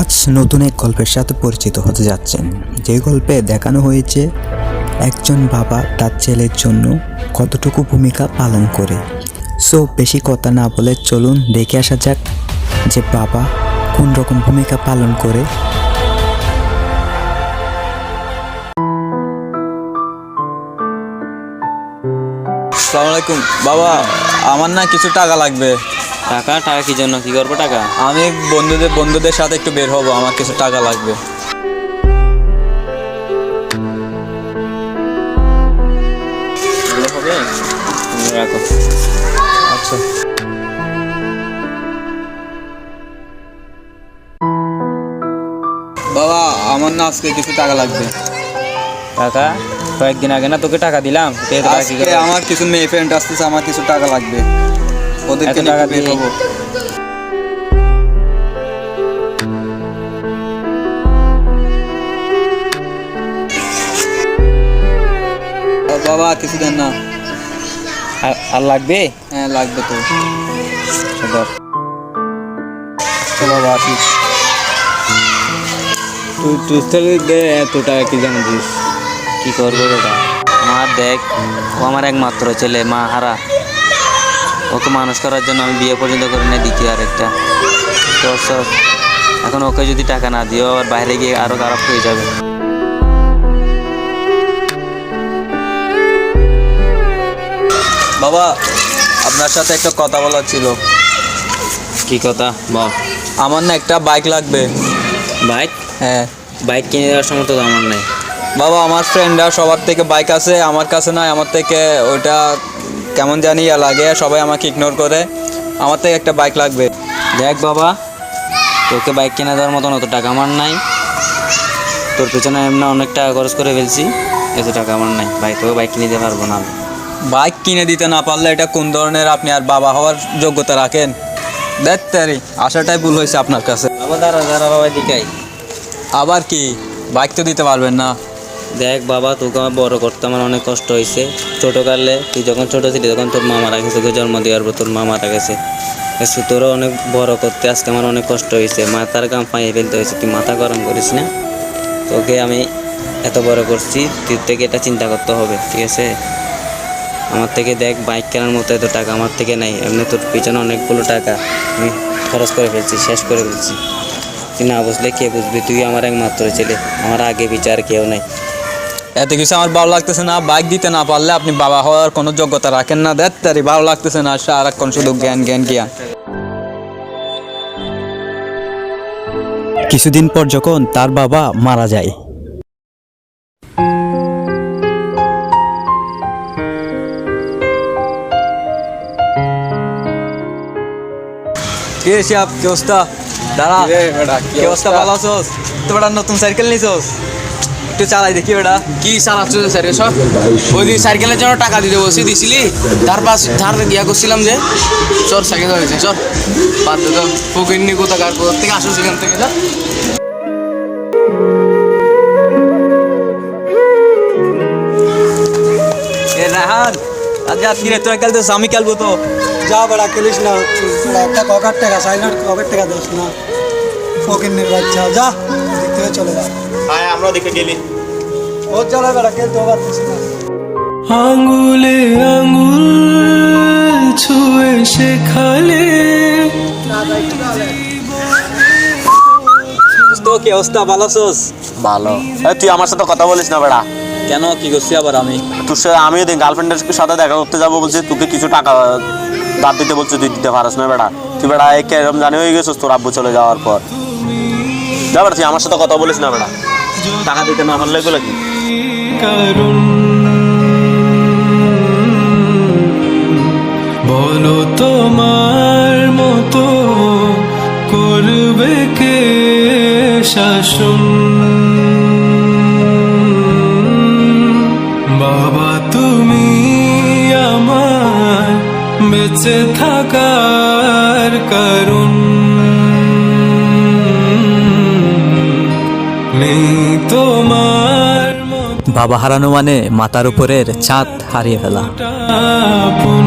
আজ নতুন এক গল্পের সাথে পরিচিত হতে যাচ্ছেন, যে গল্পে দেখানো হয়েছে একজন বাবা তার ছেলের জন্য কতটুকু ভূমিকা পালন করে। সো বেশি কথা না বলে চলুন দেখে আসা যাক যে বাবা কোন রকম ভূমিকা পালন করে। আসসালামু আলাইকুম বাবা, আমার না কিছু টাকা লাগবে। টাকা টাকা কি জন্য, কি করবো টাকা? আমি বন্ধুদের সাথে একটু বের হবো, আমার কিছু টাকা লাগবে। এগুলো হবে, তুমি রাখো। আচ্ছা বাবা, আমার না আজকে কিছু টাকা লাগবে। টাকা কয়েকদিন আগে না তোকে টাকা দিলাম, আজকে আমার কিছু মেয়ে ফ্রেন্ড আসতেছে, আমার কিছু টাকা লাগবে, ওদেরকে নিয়ে টাকা একটু বের হবো। বাবা কিছু দেন না। আর লাগবে? হ্যাঁ লাগবে তো। ধর। বাবা আসিস। তুই দে, এত টাকা কি জানিস? কি করবো দাদা? আমার দেখ, ও আমার একমাত্র ছেলে, মা হারা। ওকে মানুষ করার জন্য আমি বিয়ে পর্যন্ত করে নিয়ে দ্বিতীয় আরেকটা। তো এখন ওকে যদি টাকা না দিও, আবার বাইরে গিয়ে আরো খারাপ হয়ে যাবে। বাবা আপনার সাথে একটা কথা বলার ছিল। কি কথা বল? আমার না একটা বাইক লাগবে। বাইক? হ্যাঁ। বাইক কিনে দেওয়ার সমর্থ তো আমার নেই বাবা, আমার ফ্রেন্ডরা সবার থেকে বাইক আছে, আমার কাছে নয়। আমার থেকে ওইটা কেমন জানি লাগে, সবাই আমাকে ইগনোর করে। আমার থেকে একটা বাইক লাগবে। দেখ বাবা, তোকে বাইক কিনে দেওয়ার মতন অত টাকা আমার নাই। তোর পেছনে এমনি অনেক টাকা খরচ করে ফেলছি, এত টাকা আমার নাই। তোকে বাইক কিনে দিতে পারবো না আমি। বাইক কিনে দিতে না পারলে এটা কোন ধরনের আপনি আর বাবা হওয়ার যোগ্যতা রাখেন? দেখ তারি আশাটাই ভুল হয়েছে আপনার কাছে। বাবা দাঁড়া বাবা, দিকাই আবার কি, বাইক তো দিতে পারবেন না? দেখ বাবা, তোকে আমার বড় করতে আমার অনেক কষ্ট হয়েছে। ছোটোকালে তুই যখন ছোটো ছিলি তখন তোর মা মারা গেছে, তোকে জন্ম দেওয়ার পর তোর মা মারা গেছে। তোরও অনেক বড় করতে আজকে আমার অনেক কষ্ট হয়েছে, মাথার গাম পাইয়ে ফেলতে হয়েছে। তুই মাথা গরম করিস না, তোকে আমি এত বড় করছি, তুই থেকে এটা চিন্তা করতে হবে, ঠিক আছে? আমার থেকে দেখ, বাইক কেনার মতো এত টাকা আমার থেকে নেই। এমনি তোর পিছনে অনেকগুলো টাকা আমি খরচ করে ফেলছি, শেষ করে ফেলছি। তুই না বুঝলে কে বুঝবি? তুই আমার একমাত্র ছেলে, আমার আগে বিচার কেউ নেই। এত কিছু আমার ভালো লাগতেছে না। বাইক দিতে না পারলে আপনি বাবা হওয়ার কোনো যোগ্যতা রাখেন না। দেখ তারি ভালো লাগতেছে না, সারাক্ষণ শুধু জ্ঞান জ্ঞান জ্ঞান। কিছুদিন পর যখন তার বাবা মারা যায়, কি হিসাব, কি অবস্থা? দাঁড়া, কি অবস্থা? ভালো আছোস তো? বেটা নতুন সাইকেল নিছোস? একটু চালাই দেখি বেটা। কি চালাচ্ছ সাইকেল? সব ওই দিন সাইকেলের জন্য টাকা দিতে বসে দিছিলি, ধার দিয়া করছিলাম যে চর সাইকেল হয়েছে, চর বাদ দে তো। ফকিরনি কোথাকার, কোথা থেকে আসো সেখান থেকে যা। এ রাহান, আজকে কিরে তুই খেলতেছ, আমি খেলবো তো। যা বেড়া খেলিস না, একটা ককার টাকা সাইলেন্ট ককার টাকা দিস না, ফকির বাচ্চা, যা দেখতে হয়ে চলে যা। হ্যাঁ আমরা দেখে গেলি ও চলে বেড়া, খেলতে পারতিস না। আঙ্গুলে আঙ্গুল ছুঁয়ে শেখালে। তো কি অবস্থা, ভালো আছোস? ভালো। তুই আমার সাথে কথা বলিস না বেড়া। কেন, কি করছি আবার আমি? তোর সাথে আমি গার্লফ্রেন্ডের সাথে দেখা করতে যাবো বলছি, তোকে কিছু টাকা ধার দিতে বলছে, তুই দিতে পারস না বেড়া। তুই বেড়া কেরম জানি হয়ে গেছিস তোর আব্বু চলে যাওয়ার পর। যা বেড়া, তুই আমার সাথে কথা বলিস না বেড়া। টাকা দিতে না পারলে এগুলো কি? কারণ বলো তোমার মতো করবে কে শাসন? বাবা তুমি আমার বেঁচে থাকার কারণ, নেই তোমার বাবা হারানো মানে মাথার উপরের ছাদ হারিয়ে ফেলা। আপন।